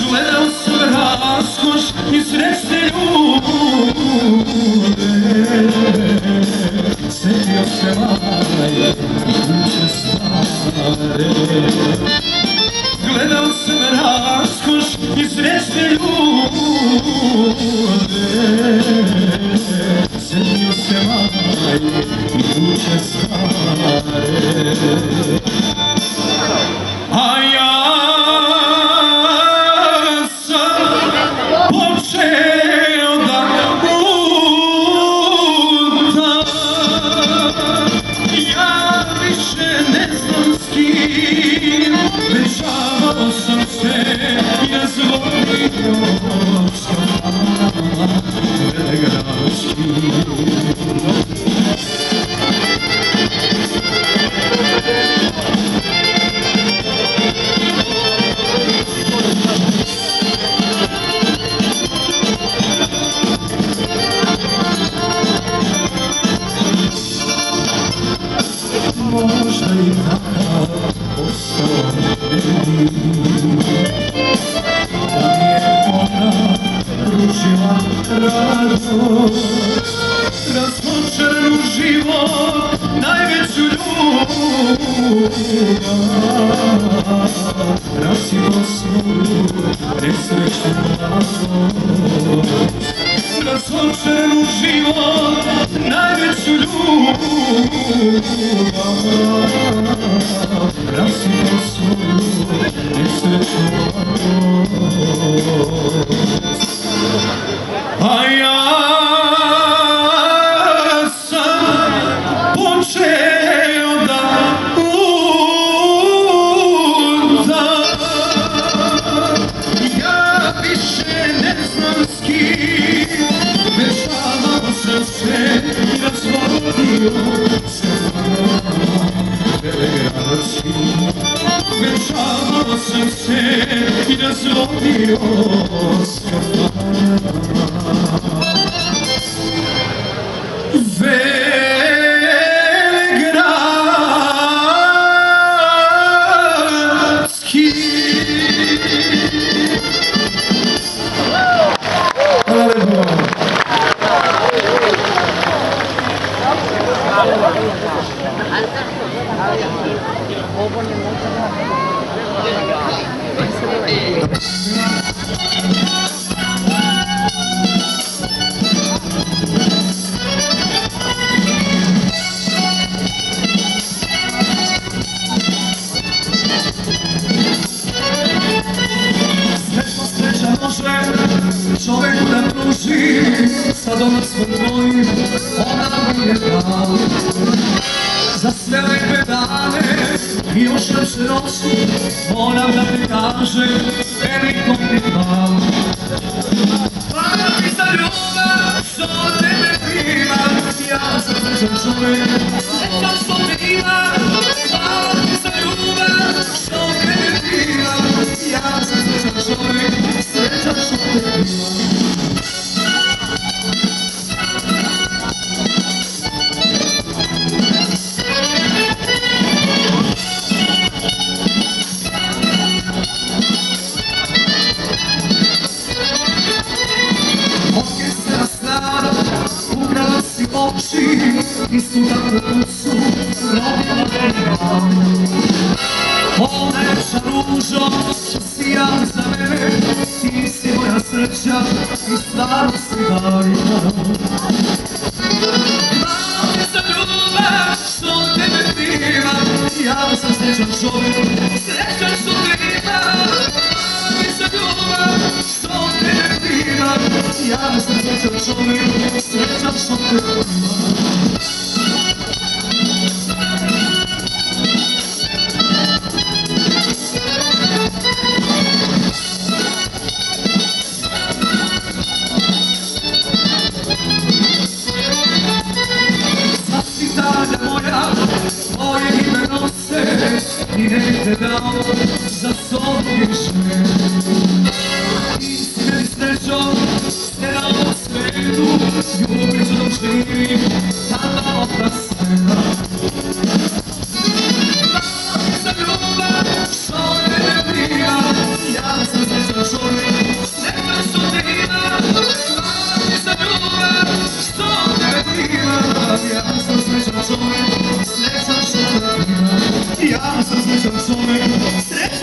Gledao sam raskoš i srećne ljude, setio se maje i kuće stare. Gledao sam raskoš i srećne ljude, setio se maje i kuće stare. A ja sam počeo da lutam, ja više ne znam s kim, vežavao sam se i razvodnio s kafanama velegradskim. Možda i takav ostao vidim, da mi je ona pružila radost, razmočan u život najveću ljubav, rasilo svoju nesrećnu mladost. Razmočan u život najveću ljubav, rasilo svoju nesrećnu mladost. A ja sam počeo da lutam, ja više ne znam s kim, vežavao sam se i razvodnio s kafanama velegradskim. Vežavao sam se i razvodnio s kafanama velegradskim. Sreća može čovjeku da pruži, sad ona svom tvojim, ona mi je dala. Za sve lepe dane i još lepše noći, moram da te kažem, veliko mi hvala. Hvala ti za ljubav, što tebe imam, ja sam srećan čovjek, srećan što te imam. Hvala ti za ljubav, što tebe imam, ja sam srećan čovjek, srećan što te imam. Ukrala si oči i suda po kucu rodila velika. O najlepša ružo, što si ja za mene, ti si moja sreća i starosti darina. Hvala ti za ljubav, što tebe imam, ja sam srećan čovjek, srećan što te imam. Hvala ti za ljubav, što tebe imam, ja sam srećan čovjek, srećan što te imam. Zaspitanja moja, tvoje ime nose i ne bih te dao za sobu više. Istine i srećom ste na ovom svetu, ljubiću dok živim, tada opra sveta. Hvala ti za ljubav, što tebe imam, Srećno